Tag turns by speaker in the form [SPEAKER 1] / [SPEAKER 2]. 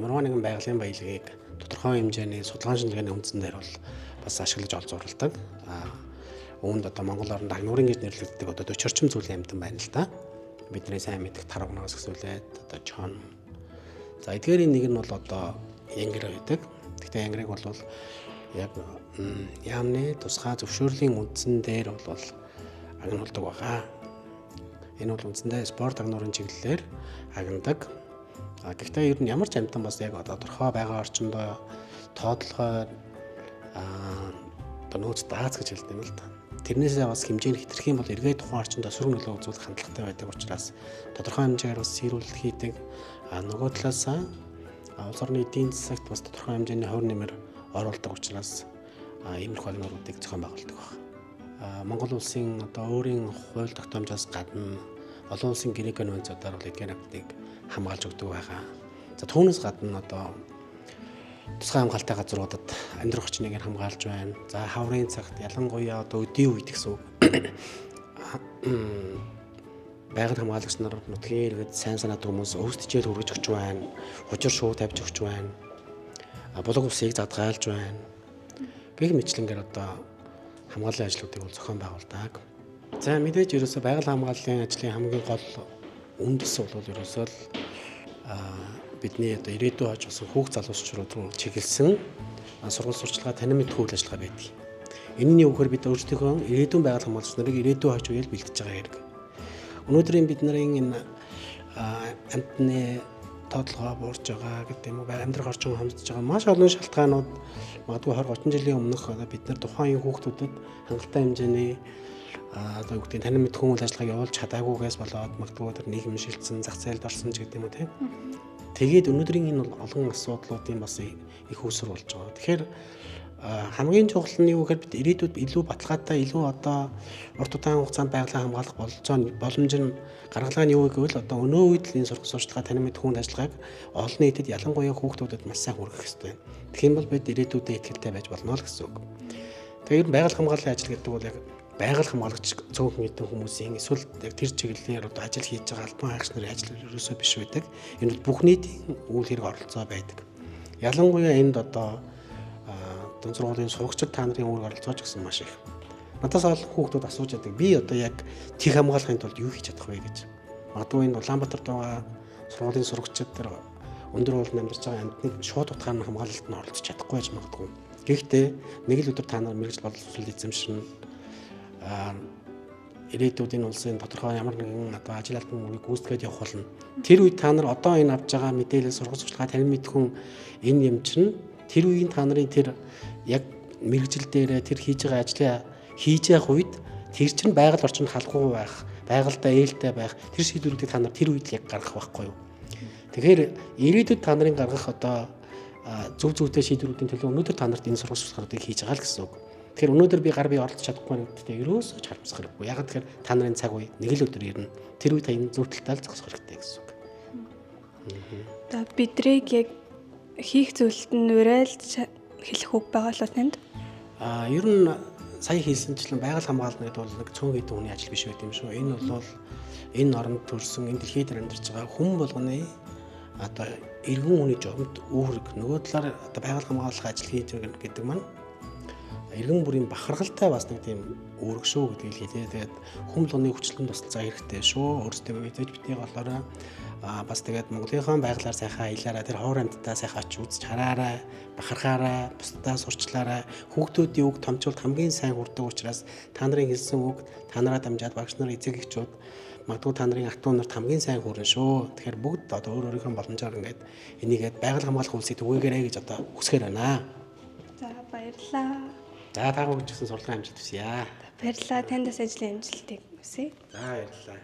[SPEAKER 1] ямарваа нэгэн байгалийн баялагийг тодорхой хэмжээний судалгаан шинжилгээний үндсэн дээр бол бас ашиглаж олзуурладаг. Үүнд одоо Монгол орнд агнуурын гэж нэрлэгддэг одоо 40 орчим зүйлийн амьтан байна л да. Бидний сайн мэдих тарвнаас гэсүүлээд одоо чон. За эдгээрийн нэг нь бол одоо янгэр байдаг. Гэхдээ янгэрыг бол яг яамны тусгай зөвшөөрлийн үндсэн дээр бол агнуулдаг байгаа. Энэ бол үндсэндээ спорт агнуурын чиглэлээр агнадаг. Гэхдээ ер нь ямар ч амьтан бас яг тодорхой байгаа орчиндөө тоотлогоор одоо нөөц дааз гэж хэлдэг юм л да. Тэрнээсээ бас хэмжээний хэтэрх юм бол эргээд тухайн орчиндөө сөрөг нөлөө үзүүлэх хандлагатай байдаг учраас тодорхой хэмжээгээр бас сэрүүлэлт хийдэг. Нөгөө талаас улс орны эдийн засагт бас тодорхой хэмжээний хувь нэмэр оруулдаг учраас иймэрхүү агнууруудыг зохион байгуулдаг байна. Монгол улсын одоо өөрийн хууль тогтоомжоос гадна олон улсын гэрээ конвенцуудаар бол эдгээр амьтныг хамгаалж өгдөг байгаа. За түүнээс гадна одоо тусгай хамгаалтай газруудад амьдрах хүчнийг хамгаалж байна. За хаврын цагт ялангуяа одоо өдийн үед гэсэн үг. Байгаль хамгаалагч нар нутгийн иргэд сайн санаатай хүмүүс өвсдөжэл хүргэж өгч байна. Хужир шуу тавьж өгч байна. Булаг усыг задгаалж байна. Гэх мэтлэнгээр одоо хамгааллын ажлуудыг бол зохион байгуулдаг. За мэдээж ерөөсөө байгаль хамгааллын ажлын хамгийн гол үндэс бол ерөөсөө бидний одоо ирээдүйн хойч болсон хүүхд залуучууд руу чиглэсэн сургууль сурчлагын танин мэдэх үйл ажиллагаа байдаг. Энэ нь юу гэхээр бид өөрсдийнхөө ирээдүйн байгаль хамгаалагч нарыг ирээдүйн хойч үеэл бэлтгэж байгаа хэрэг. Өнөөдрийн бидний энэ амтны тоотлогоо буурж байгаа гэдэг юм уу амьдрах орчин хомсдож байгаа маш олон шалтгаанууд магадгүй 20 30 жилийн өмнөх бид нар тухайн хүүхдүүдэд хангалттай хэмжээний одоо үгтэй танин мэдэх үйл ажиллагааг явуулж чадаагүйгээс болоод магадгүй тэр нийгэм шилжсэн зах зээлд орсон ч гэдэг юм уу тийм. Тэгээд өнөөдрийн энэ бол олон асуудлуудын бас их үүсвэр болж байгаа. Тэгэхээр хамгийн чухал нь юу гэхээр бид ирээдүйд илүү баталгаатай илүү одоо урт удаан хугацаанд байгалаа хамгаалах боломж нь гаргалгаа нь юу гэвэл одоо өнөө үед л энэ сургууль сурчлагын танин мэдэх үйл ажиллагааг олон нийтэд ялангуяа хүүхдүүдэд маш сайн хүргэх хэрэгтэй байна. Тэгэх юм бол бид ирээдүйдээ ихтэй байж болно л гэсэн үг. Тэгэхээр байгаль хамгааллын ажил гэдэг бол яг байгаль хамгаалагч цөөхөн хэдэн хүмүүсийн эсвэл яг тэр чиглэлээр одоо ажил хийж байгаа албан хаагч нарын ажил ерөөсөө биш байдаг. Энэ бүх нийтийн үйл хэрэг оролцоо байдаг. Ялангуяа энд одоо дунд сургуулийн сурагчид та нарын үүрэг оролцоож гэсэн маш их. Надаас олон хүүхдүүд асууж байдаг. Би одоо яг тэг хамгаалахын тулд юу хийж чадах вэ гэж. Магадгүй энэ Улаанбаатарт байгаа сургуулийн сурагчид тэр өндөр ууланд амьдарч байгаа амьтныг шууд утгаар нь хамгаалалт нь оролцож чадахгүй байж магадгүй. Гэхдээ нэг л өдөр та нар мэрэгжил боловсрол эзэмшин ирээдүйд энэ улсын тодорхой ямар нэгэн одоо ажил албан үүргийг гүйцэтгээд явах болно. Тэр үед та нар одоо энэ авж байгаа мэдээлэл сургууль сурчлагын танин мэдэх хүн энэ юм чинь тэр үеийн та нарын тэр яг мэрэгжил дээр тэр хийж байгаа ажлаа хийж явах үед тэр чинь байгаль орчинд халахгүй байх, байгальтай ээлтэй байх тэр шийдвэрүүдийг та нар тэр үед яг гаргах байхгүй юу. Тэгэхээр ирээдүйд та нарын гаргах одоо зөв зөвтэй шийдвэрүүдийн төлөө өнөөдөр та нарт энэ сургууль сурчлагыг хийж байгаа л гэсэн үг. Тэгэхээр өнөөдөр би гар бие оролцож чадахгүй нэгтээ ерөөсөө ч харамсах хэрэггүй. Яг тэгэхээр та нарын цаг үе нэг л өдөр ирнэ. Тэр үед та энэ зөв талтай л зогсох хэрэгтэй гэсэн үг.
[SPEAKER 2] За бидрийг яг хийх зүйлд нь уриалж хэлэх үг байгаа л танд.
[SPEAKER 1] Ер нь сая хэлсэнчлэн байгаль хамгаална гэдэг бол нэг цөөн хэдэн хүний ажил биш байт юм шүү. Энэ бол энэ оронд төрсэн энэ дэлхийд амьдарч байгаа хүн болгоны одоо эргэн хүний жомд үүрэг нөгөө талаар одоо байгаль хамгаалах ажил хийж байгаа гэдэг маань эргэн бүрийн бахархалтай бас нэг тийм үүрэг шүү гэдгийг хэлээ. Тэгээд хүн болгоны хүчлэн тусалцаа хэрэгтэй шүү. Өөрсдөө мэдээж битгий голоорой бас тэгээд Монголынхон байгалаар сайхан аялаараа тэр ховор амьтдаа сайхан очиж үзэж хараарай, бахархаарай, бусдаа сурчлаарай. Хүүхдүүдийн үг томчулт хамгийн сайн хүрдэг учраас та нарын хэлсэн үг та нараа дамжаад багш нар эцэг эхчүүд магадгүй та нарын ах トゥ нарт хамгийн сайн хүрнэ шүү. Тэгэхээр бүгд одоо өөрийнхөө боломжоор ингээд энийгээд байгаль хамгаалах үйлсийг түгээгээрэй гэж одоо хүсгээр байна.
[SPEAKER 2] За баярлалаа.
[SPEAKER 1] За таагүй ч гэсэн сурлагын амжилт хүсье.
[SPEAKER 2] Баярлалаа. Таньдас ажлын амжилтыг хүсье.
[SPEAKER 1] За баярлалаа.